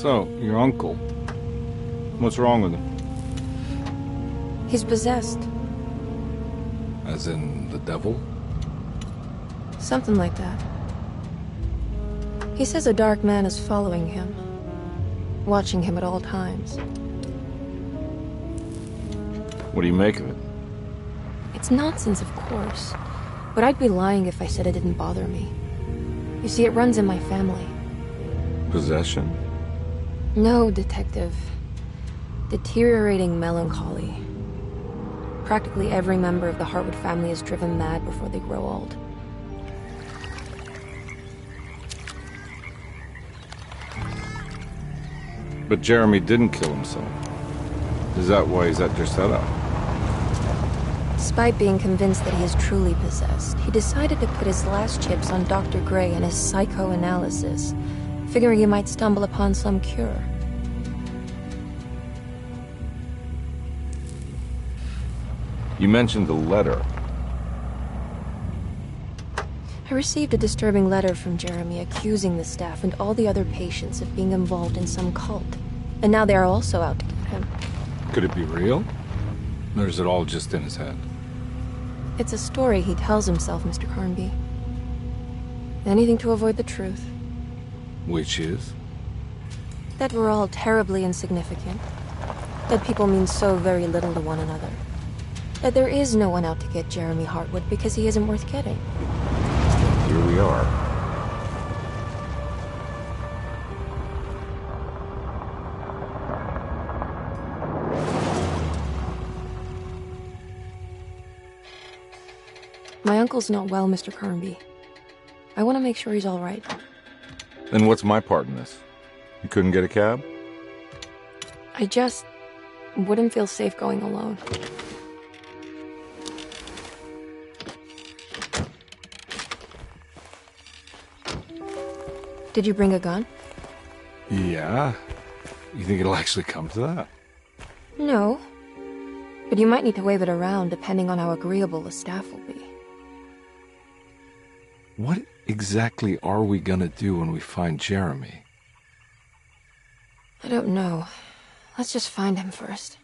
So, your uncle. What's wrong with him? He's possessed. As in the devil? Something like that. He says a dark man is following him, watching him at all times. What do you make of it? It's nonsense, of course, but I'd be lying if I said it didn't bother me. You see, it runs in my family. Possession? No, Detective. Deteriorating melancholy. Practically every member of the Hartwood family is driven mad before they grow old. But Jeremy didn't kill himself. Is that why he's at your setup? Despite being convinced that he is truly possessed, he decided to put his last chips on Dr. Gray and his psychoanalysis, figuring he might stumble upon some cure. You mentioned the letter. I received a disturbing letter from Jeremy accusing the staff and all the other patients of being involved in some cult. And now they are also out to get him. Could it be real? Or is it all just in his head? It's a story he tells himself, Mr. Carnby. Anything to avoid the truth. Which is? That we're all terribly insignificant. That people mean so very little to one another. That there is no one out to get Jeremy Hartwood because he isn't worth getting. Here we are. My uncle's not well, Mr. Carnby. I want to make sure he's all right. Then what's my part in this? You couldn't get a cab? I just wouldn't feel safe going alone. Did you bring a gun? Yeah. You think it'll actually come to that? No. But you might need to wave it around depending on how agreeable the staff will be. What exactly are we gonna do when we find Jeremy? I don't know. Let's just find him first.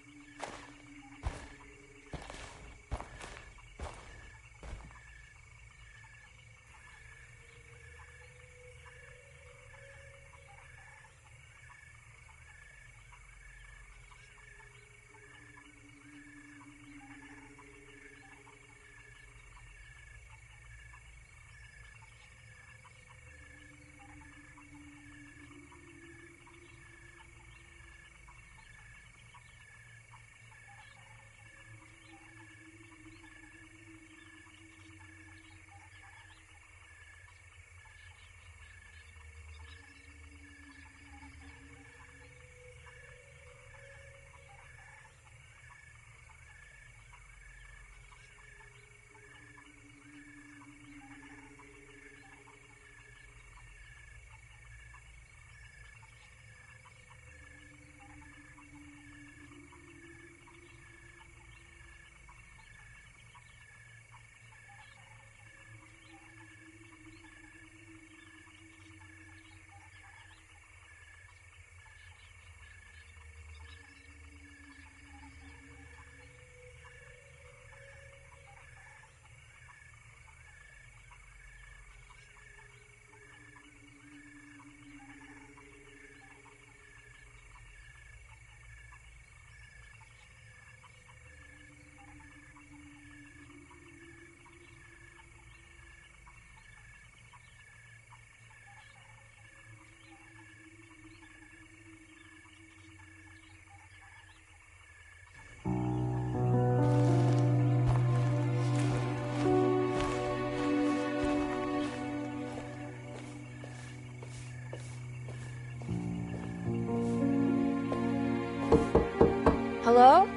Hello?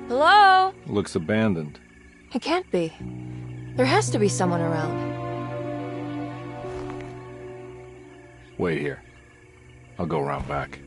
Hello? Looks abandoned. It can't be. There has to be someone around. Wait here. I'll go around back.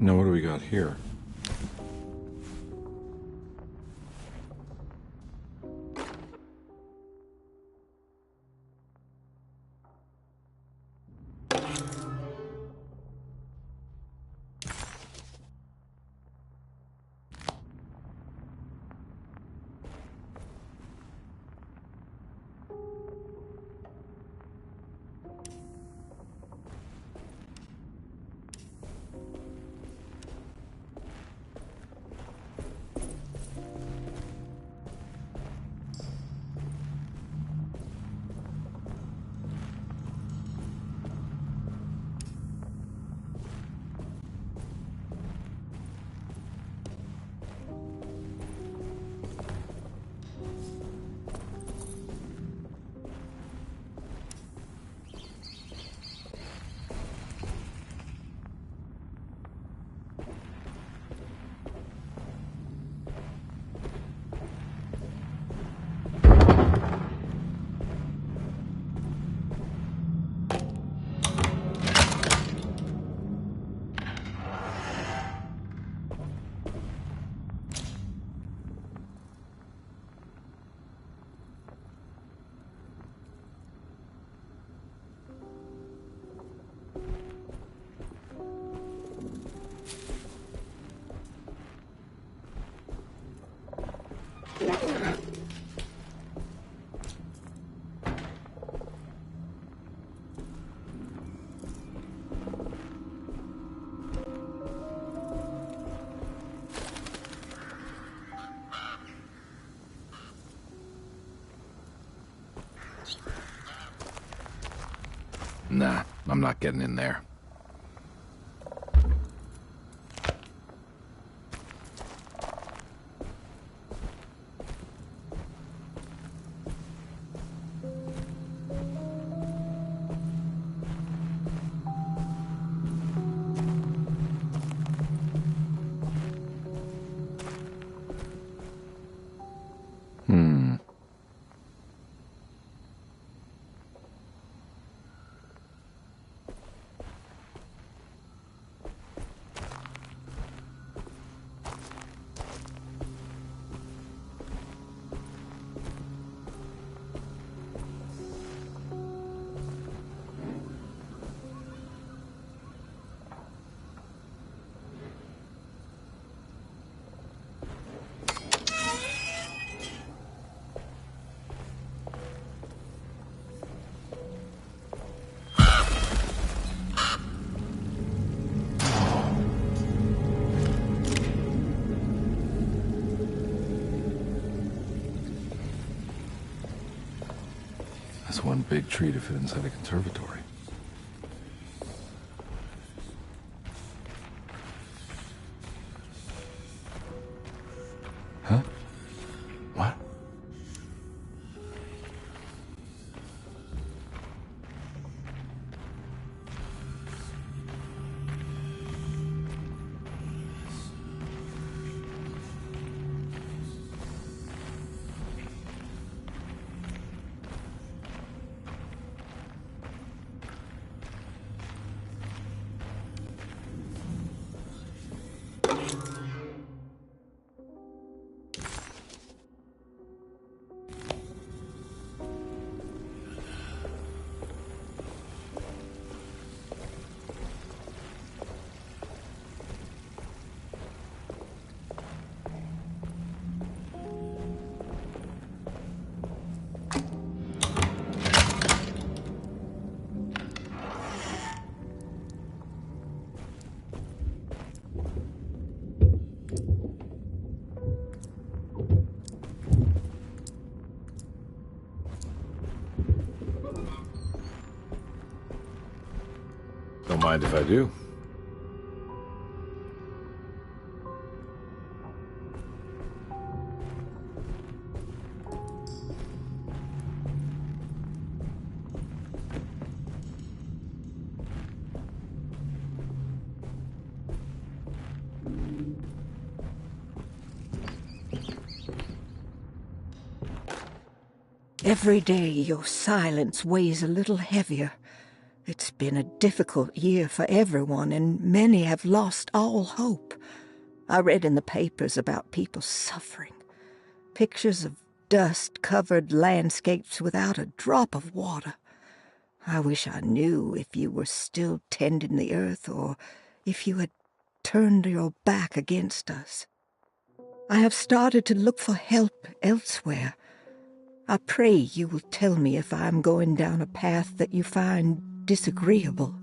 Now, what do we got here? Nah, I'm not getting in there. That's one big tree to fit inside a conservatory. Huh? What? Don't mind if I do. Every day your silence weighs a little heavier. It's been a difficult year for everyone, and many have lost all hope. I read in the papers about people suffering. Pictures of dust-covered landscapes without a drop of water. I wish I knew if you were still tending the earth or if you had turned your back against us. I have started to look for help elsewhere. I pray you will tell me if I am going down a path that you find disagreeable.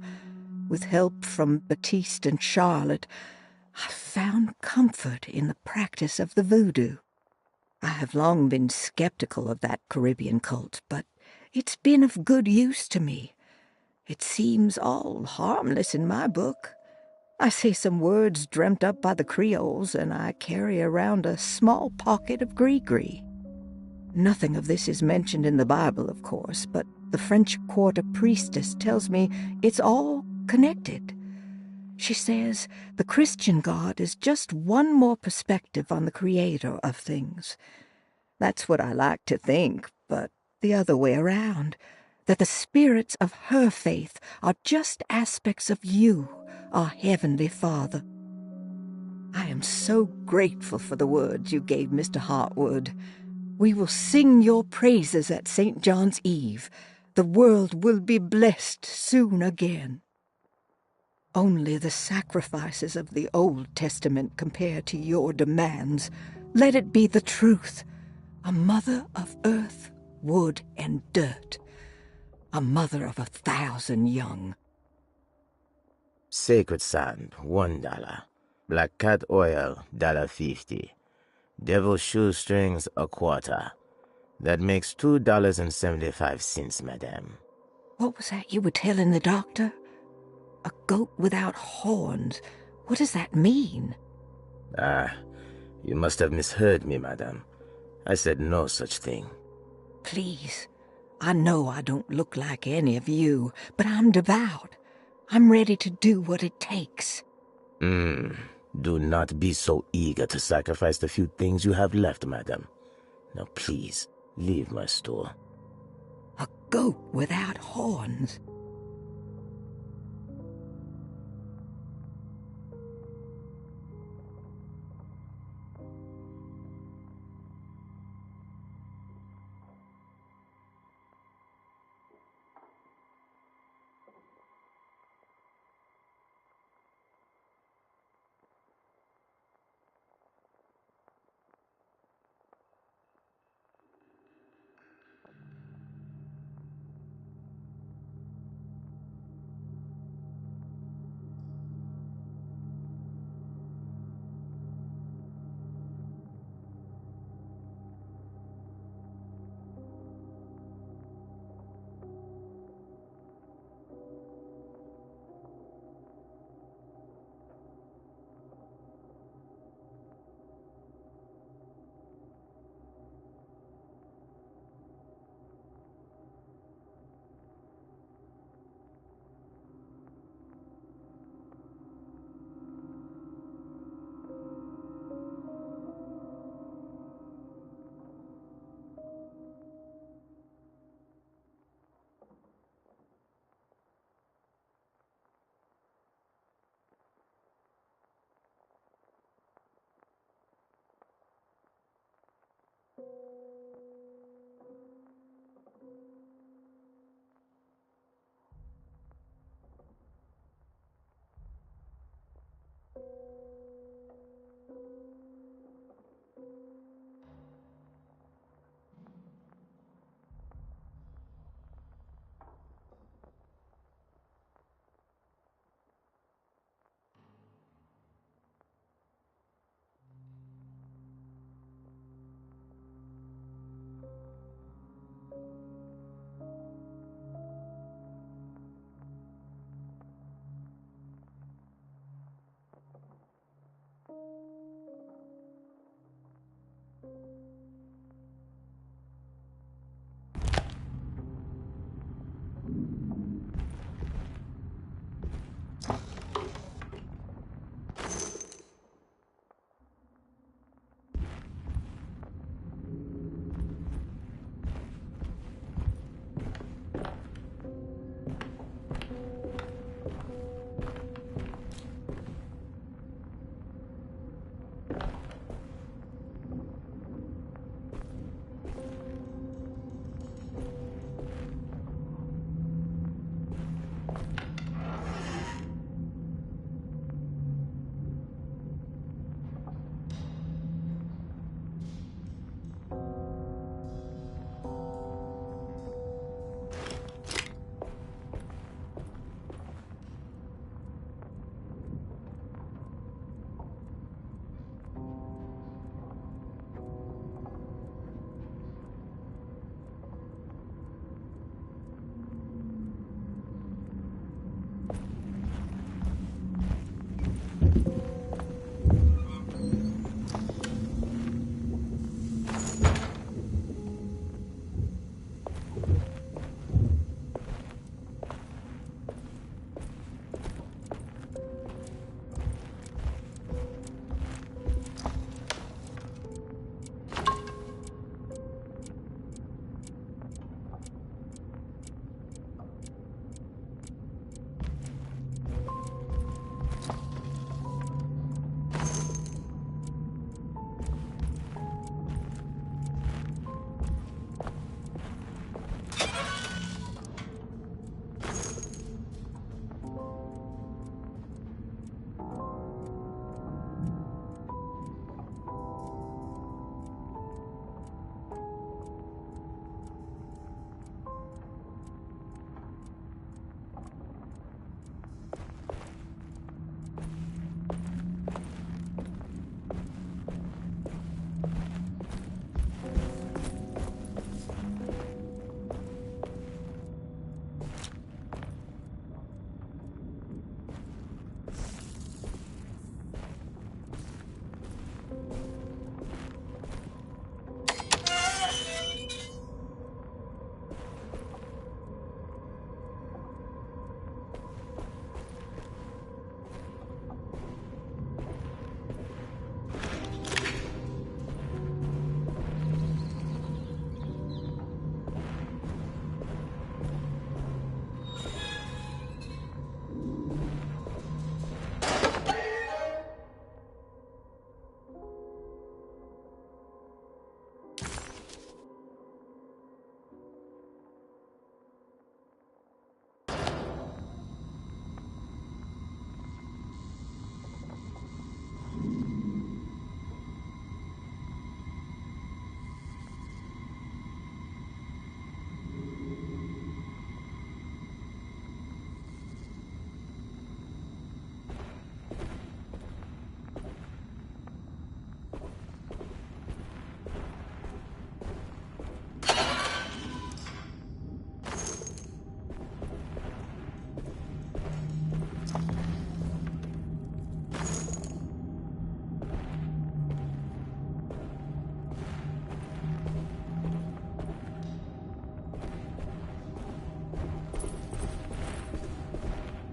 With help from Baptiste and Charlotte, I found comfort in the practice of the voodoo. I have long been skeptical of that Caribbean cult, but it's been of good use to me. It seems all harmless in my book. I say some words dreamt up by the Creoles, and I carry around a small pocket of gris-gris. Nothing of this is mentioned in the Bible, of course, but the French Quarter priestess tells me it's all connected. She says the Christian God is just one more perspective on the creator of things. That's what I like to think, but the other way around, that the spirits of her faith are just aspects of you, our Heavenly Father. I am so grateful for the words you gave Mr. Hartwood. We will sing your praises at St. John's Eve. The world will be blessed soon again. Only the sacrifices of the Old Testament compare to your demands. Let it be the truth. A mother of earth, wood, and dirt. A mother of 1,000 young. Sacred sand, $1. Black cat oil, $1.50. Devil shoestrings, a quarter. That makes $2.75, madame. What was that you were telling the doctor? A goat without horns. What does that mean? Ah, you must have misheard me, madame. I said no such thing. Please, I know I don't look like any of you, but I'm devout. I'm ready to do what it takes. Do not be so eager to sacrifice the few things you have left, madame. Now please, leave my store. A goat without horns.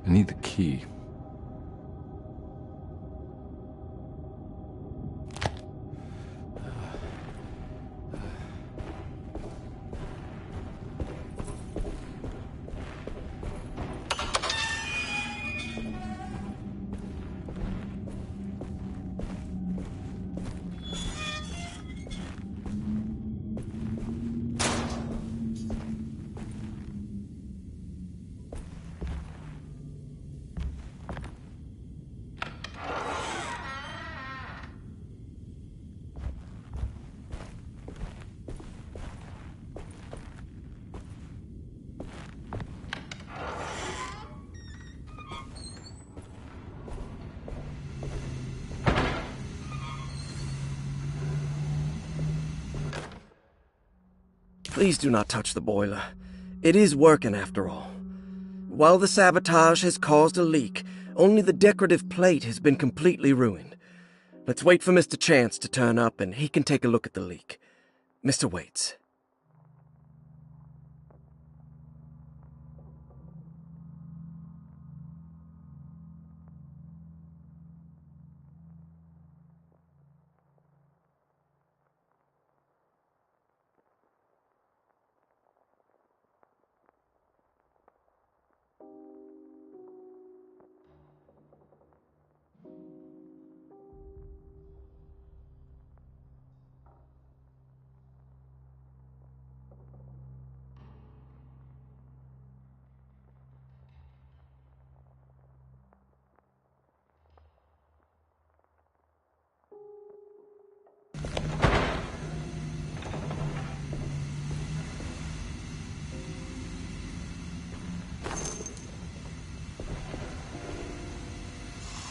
I need the key. Please do not touch the boiler. It is working after all. While the sabotage has caused a leak, only the decorative plate has been completely ruined. Let's wait for Mr. Chance to turn up and he can take a look at the leak. Mr. Waits.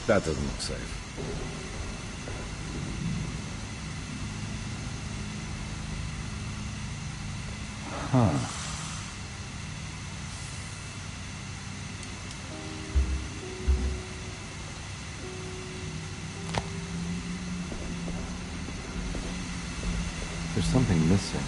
That doesn't look safe. Huh. There's something missing.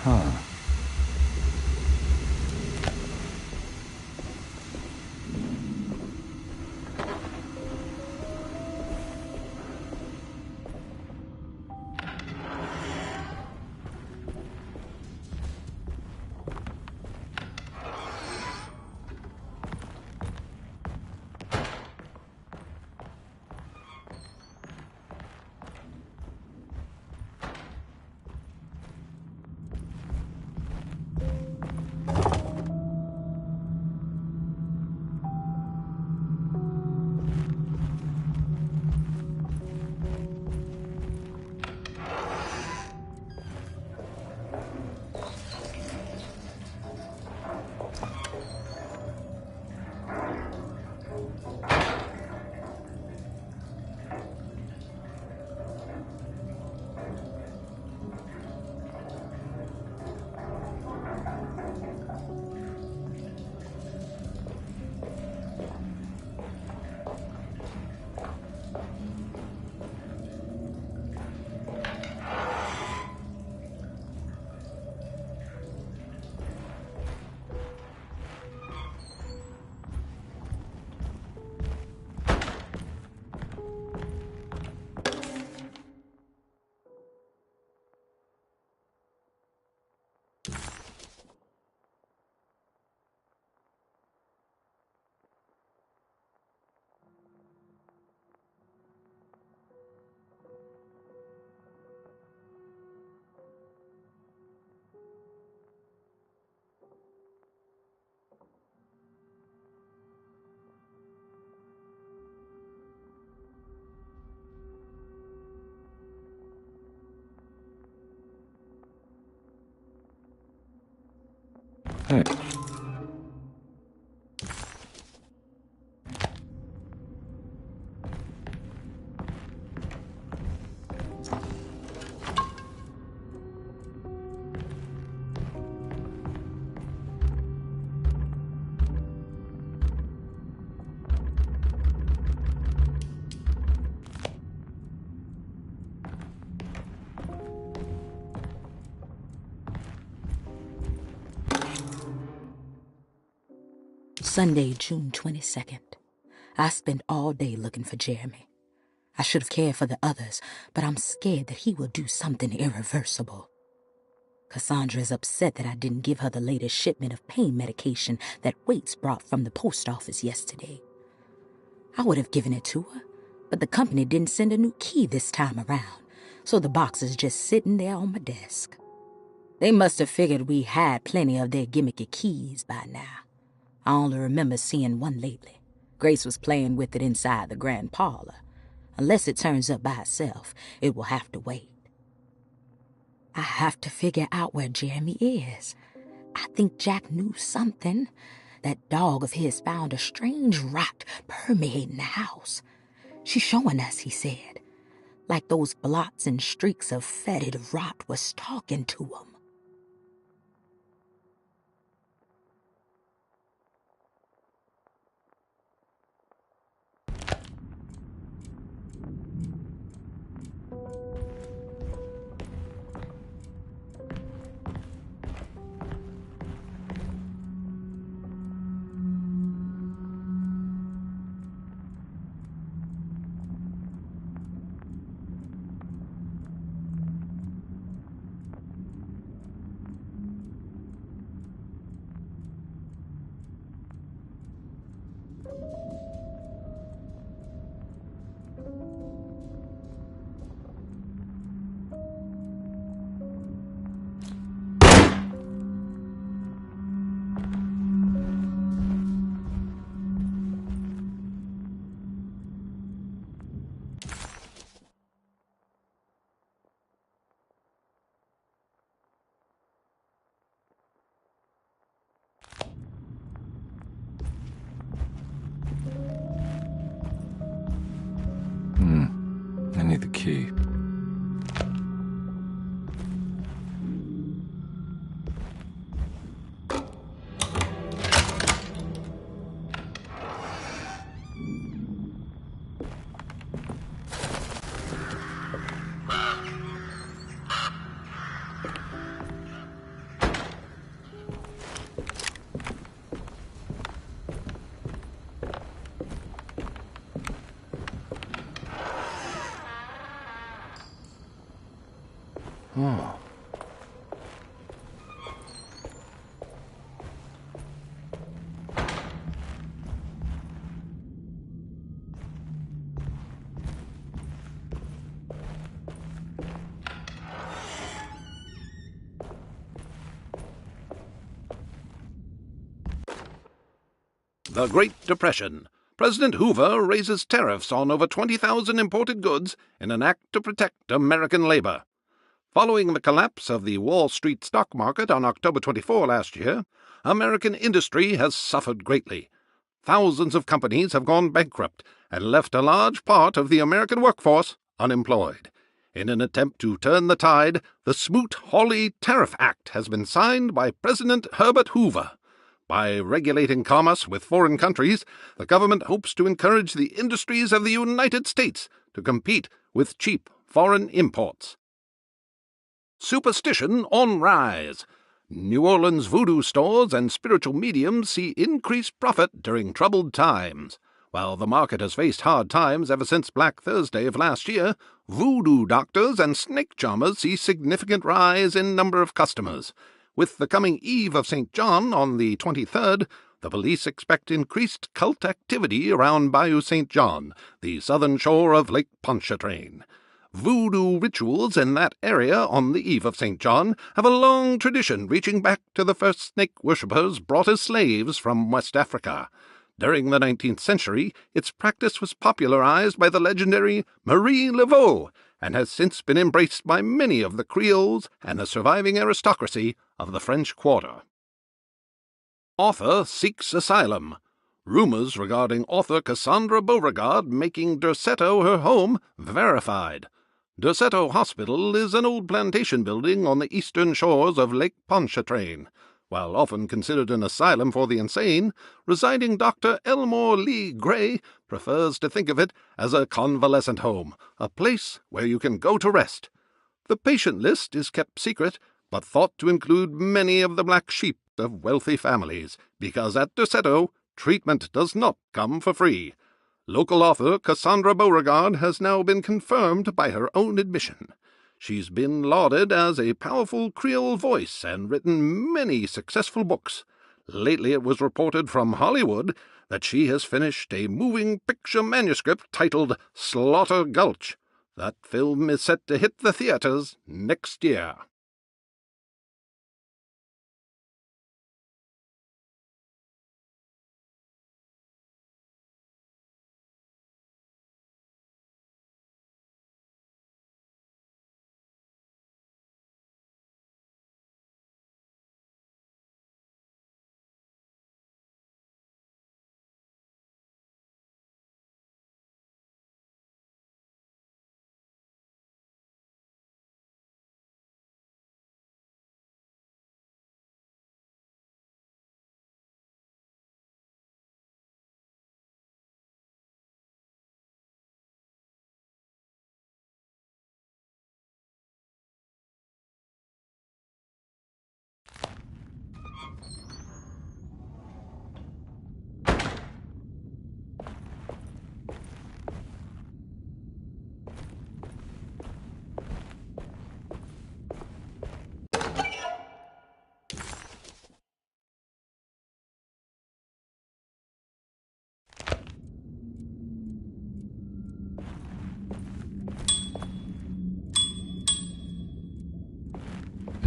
Huh. Hey. Sunday, June 22nd. I spent all day looking for Jeremy. I should have cared for the others, but I'm scared that he will do something irreversible. Cassandra is upset that I didn't give her the latest shipment of pain medication that Waits brought from the post office yesterday. I would have given it to her, but the company didn't send a new key this time around, so the box is just sitting there on my desk. They must have figured we had plenty of their gimmicky keys by now. I only remember seeing one lately. Grace was playing with it inside the grand parlor. Unless it turns up by itself, it will have to wait. I have to figure out where Jeremy is. I think Jack knew something. That dog of his found a strange rot permeating the house. She's showing us, he said. Like those blots and streaks of fetid rot was talking to him. I need the key. Oh. The Great Depression. President Hoover raises tariffs on over 20,000 imported goods in an act to protect American labor. Following the collapse of the Wall Street stock market on October 24 last year, American industry has suffered greatly. Thousands of companies have gone bankrupt and left a large part of the American workforce unemployed. In an attempt to turn the tide, the Smoot-Hawley Tariff Act has been signed by President Herbert Hoover. By regulating commerce with foreign countries, the government hopes to encourage the industries of the United States to compete with cheap foreign imports. Superstition on rise. New Orleans voodoo stores and spiritual mediums see increased profit during troubled times. While the market has faced hard times ever since Black Thursday of last year, voodoo doctors and snake charmers see significant rise in number of customers. With the coming Eve of St. John on the 23rd, the police expect increased cult activity around Bayou St. John, the southern shore of Lake Pontchartrain. Voodoo rituals in that area on the Eve of St. John have a long tradition reaching back to the first snake worshippers brought as slaves from West Africa. During the 19th century, its practice was popularized by the legendary Marie Laveau and has since been embraced by many of the Creoles and the surviving aristocracy of the French Quarter. Author seeks asylum. Rumors regarding author Cassandra Beauregard making Derceto her home verified. Derceto Hospital is an old plantation building on the eastern shores of Lake Pontchartrain. While often considered an asylum for the insane, residing Dr. Elmore Lee Gray prefers to think of it as a convalescent home, a place where you can go to rest. The patient list is kept secret, but thought to include many of the black sheep of wealthy families, because at Derceto, treatment does not come for free. Local author Cassandra Beauregard has now been confirmed by her own admission. She's been lauded as a powerful Creole voice and written many successful books. Lately it was reported from Hollywood that she has finished a moving picture manuscript titled Slaughter Gulch. That film is set to hit the theaters next year.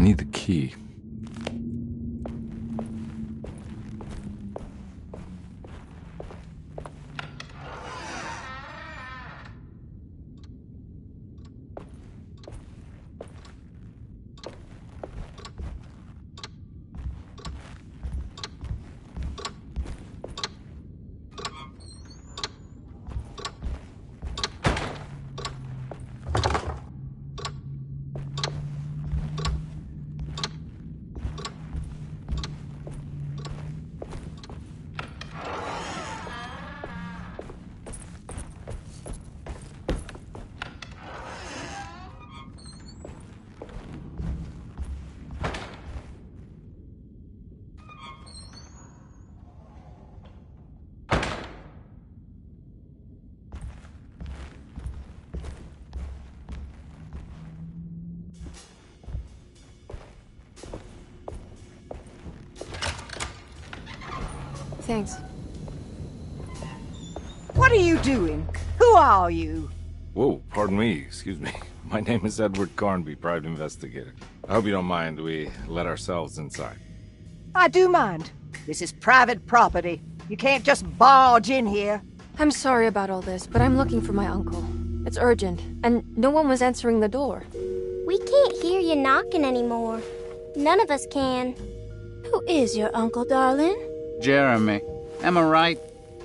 I need the key. Thanks. What are you doing? Who are you? Whoa, pardon me, excuse me. My name is Edward Carnby, private investigator. I hope you don't mind we let ourselves inside. I do mind. This is private property. You can't just barge in here. I'm sorry about all this, but I'm looking for my uncle. It's urgent, and no one was answering the door. We can't hear you knocking anymore. None of us can. Who is your uncle, darling? Jeremy. Am I right?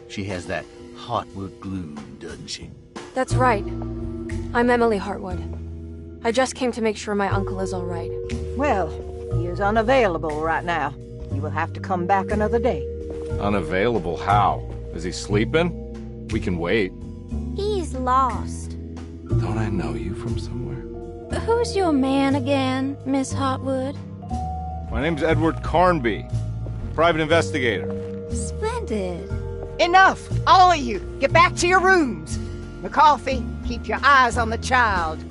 She has that Hartwood glue, doesn't she? That's right. I'm Emily Hartwood. I just came to make sure my uncle is all right. Well, he is unavailable right now. You will have to come back another day. Unavailable how? Is he sleeping? We can wait. He's lost. Don't I know you from somewhere? Who's your man again, Miss Hartwood? My name's Edward Carnby, private investigator. Splendid. Enough! All of you! Get back to your rooms! McCarthy, keep your eyes on the child.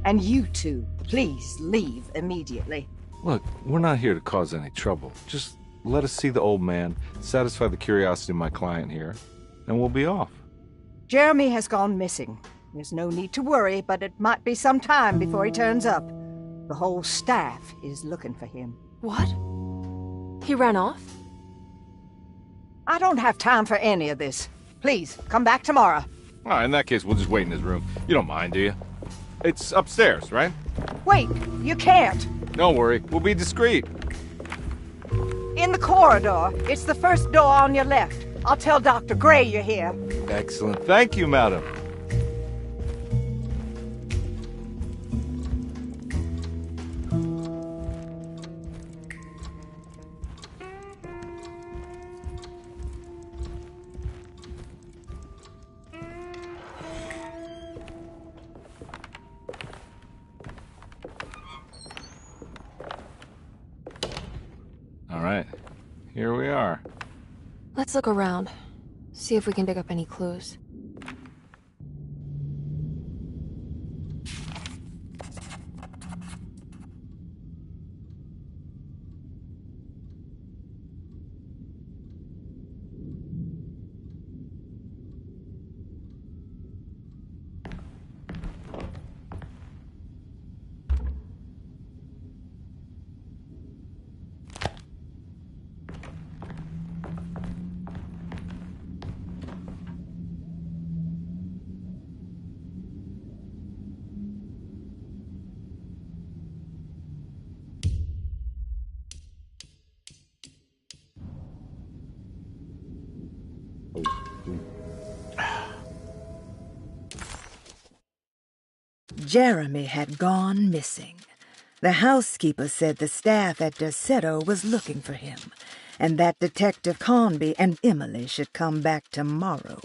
And you two, please leave immediately. Look, we're not here to cause any trouble. Just let us see the old man, satisfy the curiosity of my client here, and we'll be off. Jeremy has gone missing. There's no need to worry, but it might be some time before he turns up. The whole staff is looking for him. What? He ran off? I don't have time for any of this. Please, come back tomorrow. All right, in that case, we'll just wait in his room. You don't mind, do you? It's upstairs, right? Wait, you can't. Don't worry, we'll be discreet. In the corridor. It's the first door on your left. I'll tell Dr. Gray you're here. Excellent. Thank you, madam. All right, here we are. Let's look around. See if we can dig up any clues. Jeremy had gone missing. The housekeeper said the staff at Derceto was looking for him, and that Detective Conby and Emily should come back tomorrow.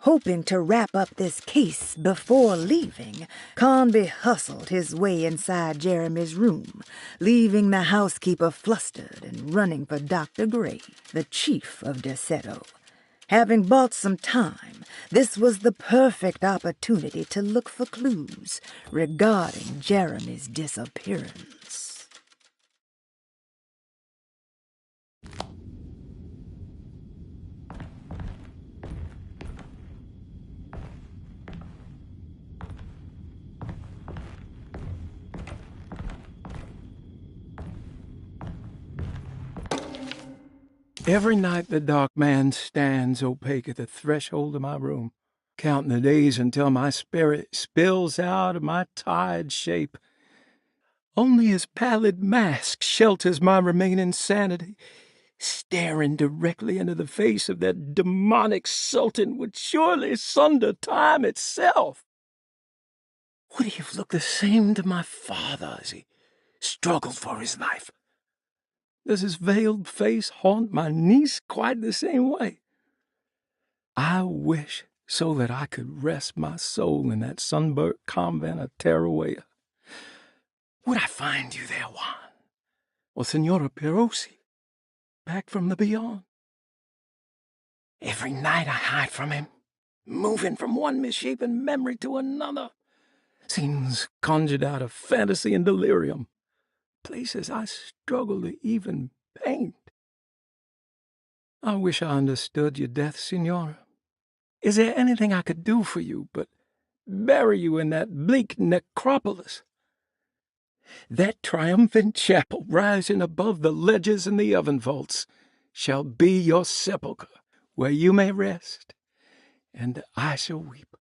Hoping to wrap up this case before leaving, Conby hustled his way inside Jeremy's room, leaving the housekeeper flustered and running for Dr. Gray, the chief of Derceto. Having bought some time, this was the perfect opportunity to look for clues regarding Jeremy's disappearance. Every night the dark man stands opaque at the threshold of my room, counting the days until my spirit spills out of my tired shape. Only his pallid mask shelters my remaining sanity. Staring directly into the face of that demonic sultan would surely sunder time itself. Would he have looked the same to my father as he struggled for his life? Does his veiled face haunt my niece quite the same way? I wish so that I could rest my soul in that sunburnt convent of Teruel. Would I find you there, Juan? Or Senora Perosi, back from the beyond? Every night I hide from him, moving from one misshapen memory to another. Scenes conjured out of fantasy and delirium. Places I struggle to even paint. I wish I understood your death, Signora. Is there anything I could do for you but bury you in that bleak necropolis? That triumphant chapel rising above the ledges and the oven vaults shall be your sepulchre, where you may rest, and I shall weep.